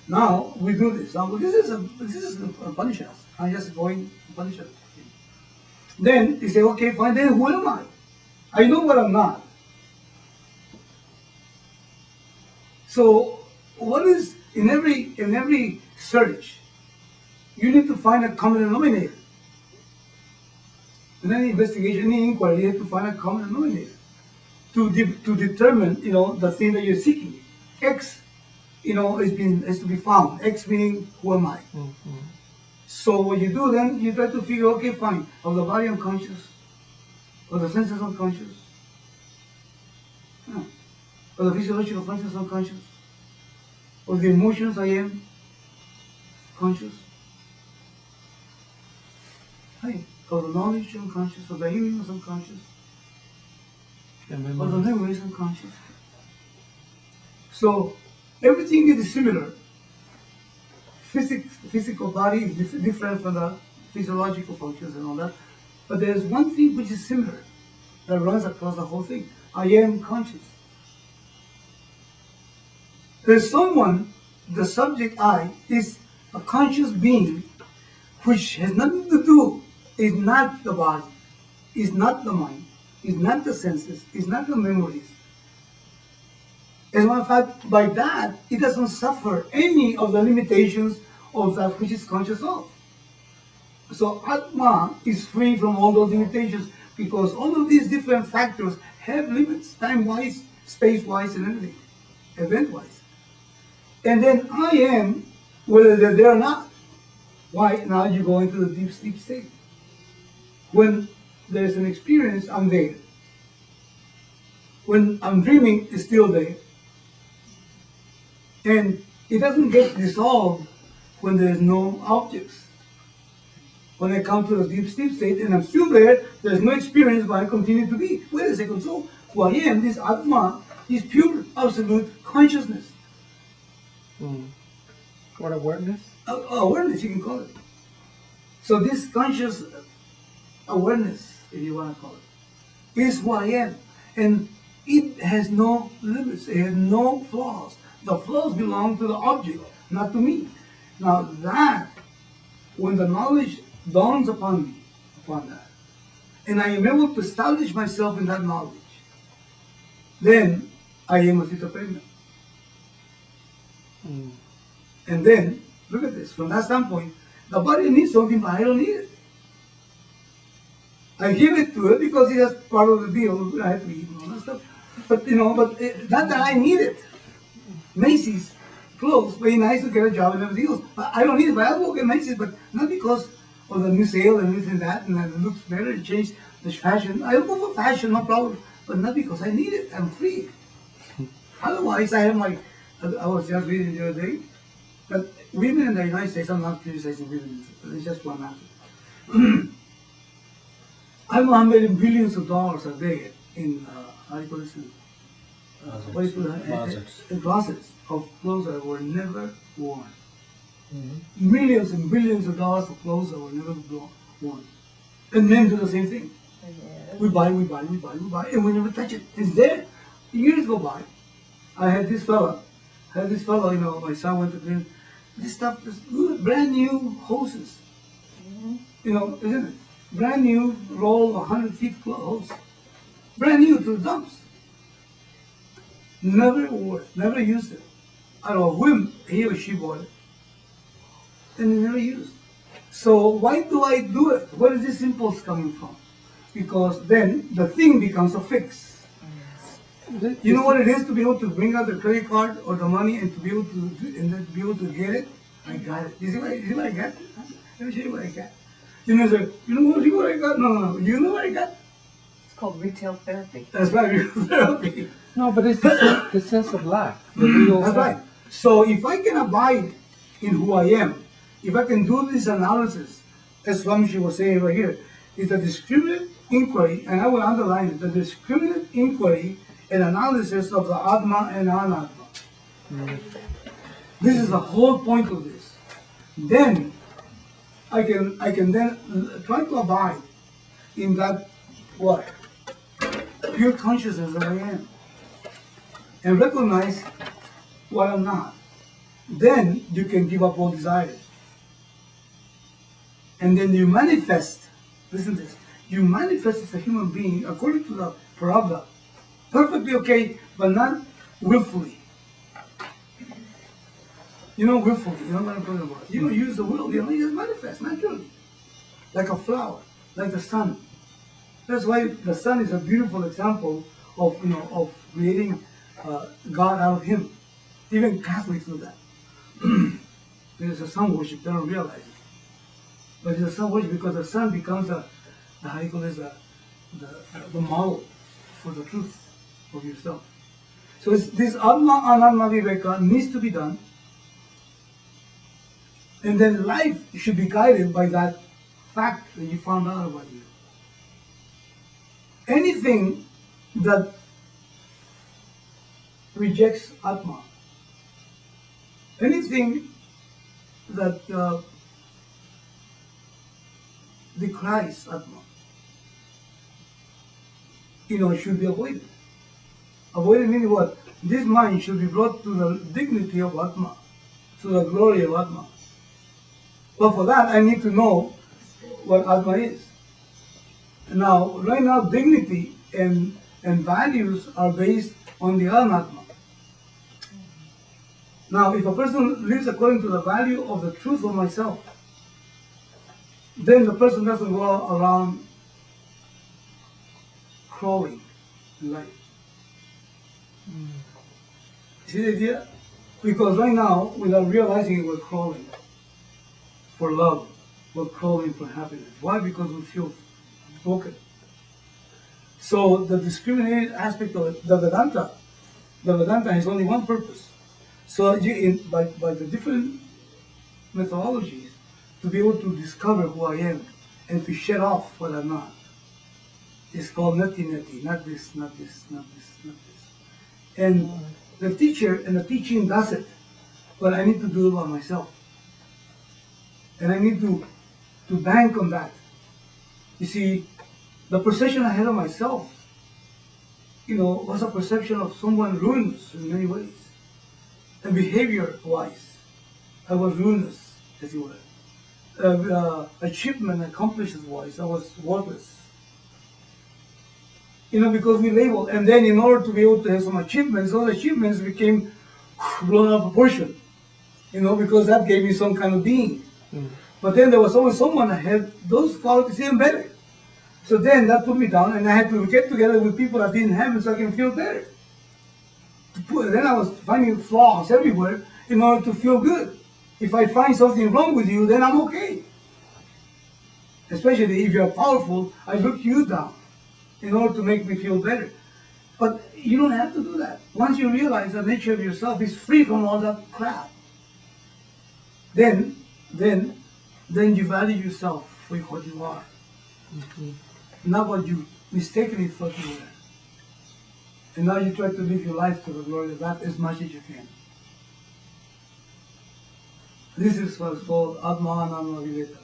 Now we do this. Now this is a punish us. I'm just going to punish us. Then you say, okay, fine. Then who am I? I know what I'm not. So what is in every search, you need to find a common denominator. In any investigation, any inquiry, you have to find a common denominator to determine, the thing that you're seeking. X, is to be found. X meaning who am I? Mm-hmm. So what you do then, you try to figure, okay, fine, of the body unconscious, of the senses unconscious, of the physiological functions unconscious, of the emotions I am conscious, right? Of the knowledge unconscious, of the feelings unconscious, of the memories unconscious. So everything is similar. Physical body is different from the physiological functions and all that. But there's one thing which is similar that runs across the whole thing. I am conscious. There's someone, the subject I, is a conscious being which has nothing to do, is not the body, is not the mind, is not the senses, is not the memories. As a matter of fact, by that, it doesn't suffer any of the limitations of that which is conscious of. So Atma is free from all those limitations because all of these different factors have limits, time-wise, space-wise, and everything, event-wise. And then I am, whether they're there or not. Why? Now you go into the deep sleep state. When there's an experience, I'm there. When I'm dreaming, it's still there. And it doesn't get dissolved when there's no objects. When I come to the deep sleep state and I'm still there, there's no experience, but I continue to be. Wait a second, so who I am, this Atma, is pure, absolute consciousness. What awareness? Awareness, you can call it. So this conscious awareness, if you want to call it, is who I am. And it has no limits, it has no flaws. The flaws belong to the object, not to me. Now that, when the knowledge dawns upon me, upon that, and I am able to establish myself in that knowledge, then I am a Sita Prajna. And then, look at this, from that standpoint, the body needs something, but I don't need it. I give it to it because it has part of the deal. I have to eat and all that stuff. But, not that I need it. Macy's clothes, very nice to get a job and everything else. But I don't need it. But I'll go get Macy's, but not because of the new sale and this and that, and it looks better, it changed the fashion. I'll go for fashion, no problem. But not because I need it. I'm free. Otherwise, I have I was just reading the other day, that women in the United States, I'm not criticizing women, it's just one matter. I know how many billions of dollars are there in, how do you call this? In closets of clothes that were never worn. Mm-hmm. Millions and billions of dollars of clothes that were never worn. And men do the same thing. Yeah. We buy, and we never touch it. It's there. Years go by. I had this fellow, my son went to clean. This stuff is good, brand new hoses. Mm-hmm. Isn't it? Brand new roll, 100 feet hose. Brand new to the dumps. Never wore it, never used it. I don't know when he or she bought it. And they never used it. So why do I do it? Where is this impulse coming from? Because then the thing becomes a fix. You know what it is to be able to bring out the credit card or the money and to be able to get it? I got it. You see what I got? Let me show you what I got. You know what I got? No. You know what I got? It's called retail therapy. That's right, retail therapy. No, but it's the sense of life. That's right. So if I can abide in who I am, if I can do this analysis, as Swamiji was saying right here, it's a discriminate inquiry, and I will underline it, the discriminate inquiry and analysis of the Atma and Anatma. This is the whole point of this. Then I can then try to abide in that what? Pure consciousness that I am. And recognize what I'm not. then you can give up all desires. And then you manifest, listen to this, you manifest as a human being according to the Prabhupada. Perfectly okay, but not willfully. You know, willfully, you know what I'm talking about. You don't use the will, you just manifest naturally. Like a flower, like the sun. That's why the sun is a beautiful example of, of creating God out of him. Even Catholics do that. There's a sun worship, they don't realize it. But it's a sun worship because the sun becomes how you call this, the model for the truth of yourself. So this Atma Anatma Viveka needs to be done. And then life should be guided by that fact that you found out about you. Anything that rejects Atma, anything that decries Atma, should be avoided. Avoided meaning what? This mind should be brought to the dignity of Atma, to the glory of Atma. But for that, I need to know what Atma is. Now, right now, dignity and values are based on the Anatma. Now, if a person lives according to the value of the truth of myself, then the person doesn't go around crawling in life. See the idea? Because right now, without realizing it, we're crawling for love. We're crawling for happiness. Why? Because we feel broken. So the discriminated aspect of it, the Vedanta has only one purpose. So by the different methodologies, to be able to discover who I am and to shed off what I'm not. It's called neti, not this, not this, not this, not this. And the teacher and the teaching does it, but I need to do it by myself. And I need to bank on that. You see, the perception I had of myself, was a perception of someone ruinous in many ways. And behavior-wise, I was ruinous, as you were. Achievement, accomplishments-wise, I was worthless. Because we label, and then in order to be able to have some achievements, those achievements became blown out of proportion. Because that gave me some kind of being. But then there was always someone that had those qualities even better. So then that put me down, and I had to get together with people that didn't have it so I can feel better. Then I was finding flaws everywhere in order to feel good. If I find something wrong with you, then I'm okay. Especially if you're powerful, I look you down in order to make me feel better. But you don't have to do that. Once you realize the nature of yourself is free from all that crap, then you value yourself for what you are. Not what you mistakenly thought you were. And now you try to live your life to the glory of that as much as you can. This is what's called Atma Anatma Viveka.